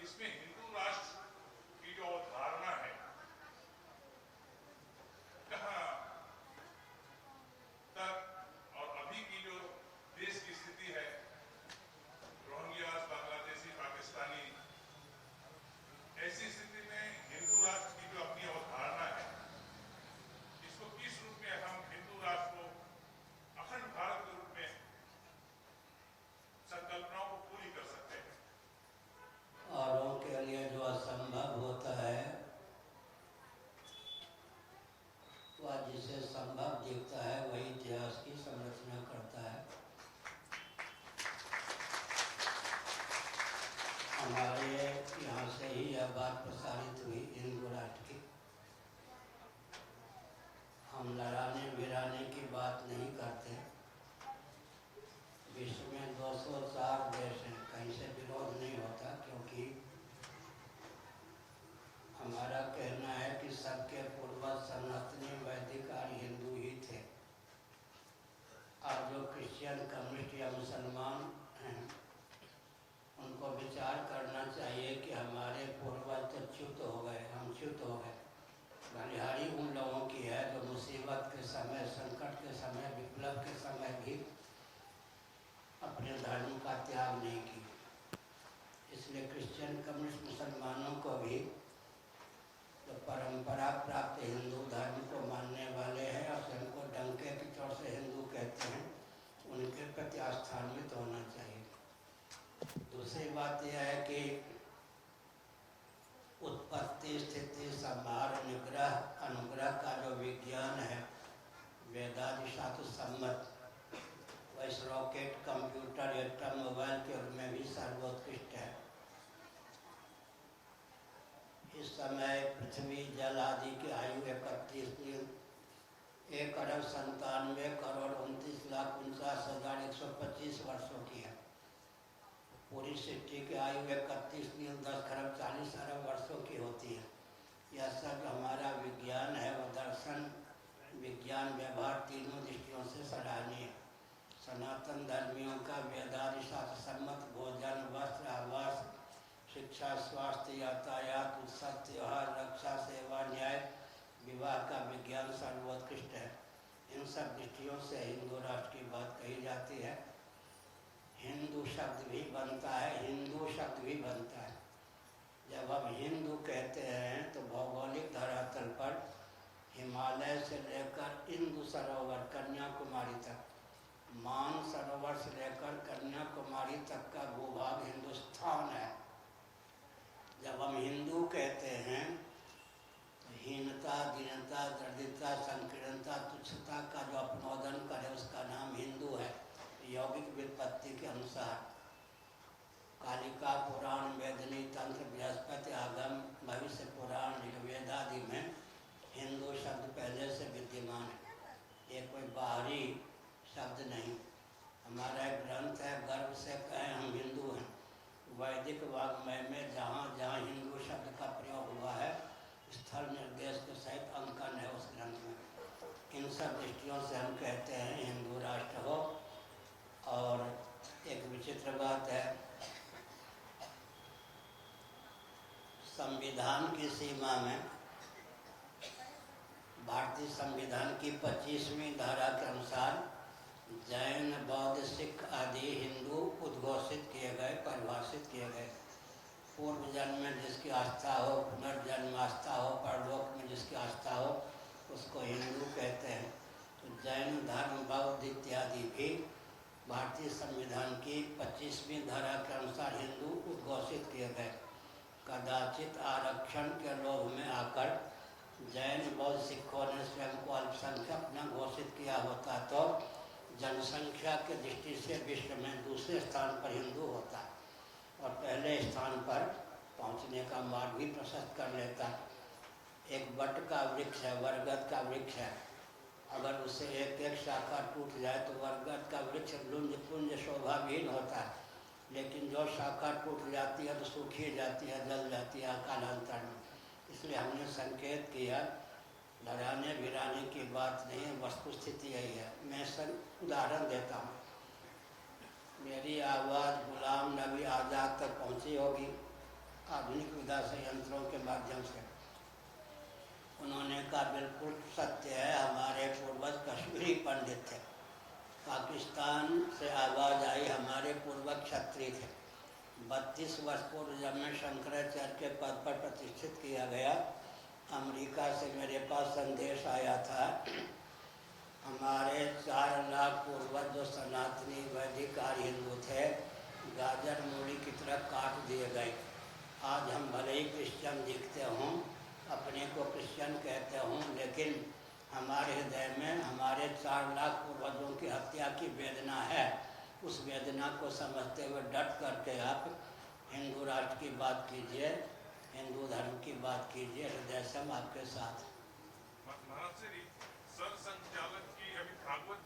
इसमें हिंदू राष्ट्र की जो अवधारणा है, कहाँ तक और अभी की जो देश की स्थिति है, रोहिंग्यास, बांग्लादेशी, पाकिस्तानी, ऐसी स्थिति में हिंदू राष्ट्र की जो अपनी अवधारणा है, इसको किस रूप में हम हिंदू राष्ट्र को अखंड भारत के रूप में संकल्पनाओं को पूरी कर सकते हैं। औरों के लिए जो असंभव होता है वह जिसे संभव दिखता है वही इतिहास की संरचना करता है। हमारे यहाँ से ही यह बात प्रसारित हुई हिंदू राष्ट्र की। हम लड़ाने भिड़ाने की बात नहीं करते। विश्व में 204 देश हैं, कहीं से विरोध नहीं होता, क्योंकि हमारा कहना है कि सबके पूर्वज सनातनी वैदिक और हिंदू ही थे। और जो क्रिश्चियन, कम्युनिस्ट या मुसलमान हैं, उनको विचार करना चाहिए कि हमारे पूर्वज तो च्युत हो गए, हम च्युत हो गए। बलिहारी उन लोगों की है जो मुसीबत के समय, संकट के समय, विप्लव के समय भी अपने धर्म का त्याग नहीं किया। इसलिए क्रिश्चियन, कम्युनिस्ट, मुसलमानों को भी जो परंपरा प्राप्त हिंदू धर्म को मानने वाले हैं और स्वयं को डंके की चोट से हिंदू कहते हैं, उनके प्रति आस्थान्वित होना चाहिए। दूसरी बात यह है कि उत्पत्ति, स्थिति, संहार, निग्रह, अनुग्रह का जो विज्ञान है वेदादि शास्त्र सम्मत, वह इस रॉकेट, कंप्यूटर, एटम, मोबाइल के रूप में भी सर्वोत्कृष्ट है। इस समय पृथ्वी, जल आदि की आयु 1,91,29,49,125 वर्षों की है। पूरी सृष्टि की आयु 31,10,40 वर्षों की होती है। यह सब हमारा विज्ञान है, वह दर्शन, विज्ञान, व्यवहार तीनों दृष्टियों से सराहनीय है। सनातन धर्मियों का वेदादि शास्त्र सम्मत भोजन, वस्त्र, आवास, शिक्षा, स्वास्थ्य, यातायात, उत्सव, त्योहार, रक्षा, सेवा, न्याय, विवाह का विज्ञान सर्वोत्कृष्ट है। इन सब दृष्टियों से हिंदू राष्ट्र की बात कही जाती है। हिंदू शब्द भी बनता है, हिंदू शब्द भी बनता है। जब हम हिंदू कहते हैं तो भौगोलिक धरातल पर हिमालय से लेकर इंदु सरोवर, कन्याकुमारी तक, मान सरोवर से लेकर कन्याकुमारी तक का भूभाग हिंदुस्तान है। जब हम हिंदू कहते हैं तो हीनता, दीनता, दरिद्रता, संकीर्णता, तुच्छता का जो अपनोदन करे उसका नाम हिंदू है। यौगिक व्युत्पत्ति के अनुसार कालिका पुराण, मेदिनी तंत्र, बृहस्पति आगम, भविष्य पुराण, ऋग्वेद आदि में हिंदू शब्द पहले से विद्यमान है। ये कोई बाहरी शब्द नहीं। हमारा एक ग्रंथ है, गर्व से कहें हम हिंदू हैं। वैदिक वाङ्मय में जहाँ जहाँ हिंदू शब्द का प्रयोग हुआ है, स्थल निर्देश के सहित अंकन है उस ग्रंथ में। इन सब दृष्टियों से हम कहते हैं हिंदू राष्ट्र हो। और एक विचित्र बात है, संविधान की सीमा में भारतीय संविधान की 25वीं धारा के अनुसार जैन, बौद्ध, सिख आदि हिंदू उद्घोषित किए गए, परिभाषित किए गए। पूर्व जन्म में जिसकी आस्था हो, पुनर्जन्म आस्था हो, परलोक में जिसकी आस्था हो, उसको हिंदू कहते हैं। तो जैन धर्म, बौद्ध इत्यादि भी भारतीय संविधान की 25वीं धारा के अनुसार हिंदू उद्घोषित किए गए। कदाचित आरक्षण के लोभ में आकर जैन, बौद्ध, सिखों ने स्वयं को अल्पसंख्यक न घोषित किया होता तो जनसंख्या की दृष्टि से विश्व में दूसरे स्थान पर हिंदू होता और पहले स्थान पर पहुंचने का मार्ग भी प्रशस्त कर लेता। एक बट का वृक्ष है, बरगद का वृक्ष है, अगर उससे एक एक शाखा टूट जाए तो बरगद का वृक्ष लुंज पुंज शोभाविहीन होता है, लेकिन जो शाखा टूट जाती है तो सूखी जाती है, जल जाती है कालांतर में। इसलिए हमने संकेत किया, लड़ाने भिड़ाने की बात नहीं है, वस्तुस्थिति यही है। मैं उदाहरण देता हूँ। मेरी आवाज़ गुलाम नबी आज़ाद तक पहुँची होगी, आधुनिक विधा संयंत्रों के माध्यम से। उन्होंने कहा बिल्कुल सत्य है, हमारे पूर्वज कश्मीरी पंडित थे, पाकिस्तान से आवाज़ आई, हमारे पूर्वज क्षत्रिय थे। 32 वर्ष पूर्व जब मैं शंकराचार्य के पद पर प्रतिष्ठित किया गया, अमेरिका से मेरे पास संदेश आया था, हमारे 4 लाख पूर्वज जो सनातनी वैदिक आर्य हिंदू थे, गाजर मूली की तरह काट दिए गए। आज हम भले ही क्रिश्चियन दिखते हों, अपने को क्रिश्चियन कहते हों, लेकिन हमारे हृदय में हमारे 4 लाख पूर्वजों की हत्या की वेदना है। उस वेदना को समझते हुए डट करके आप हिंदू राष्ट्र की बात कीजिए, हिंदू धर्म की बात कीजिए, हृदय से हम आपके साथ। महाराज जी, सर संचालक की अभी भागवत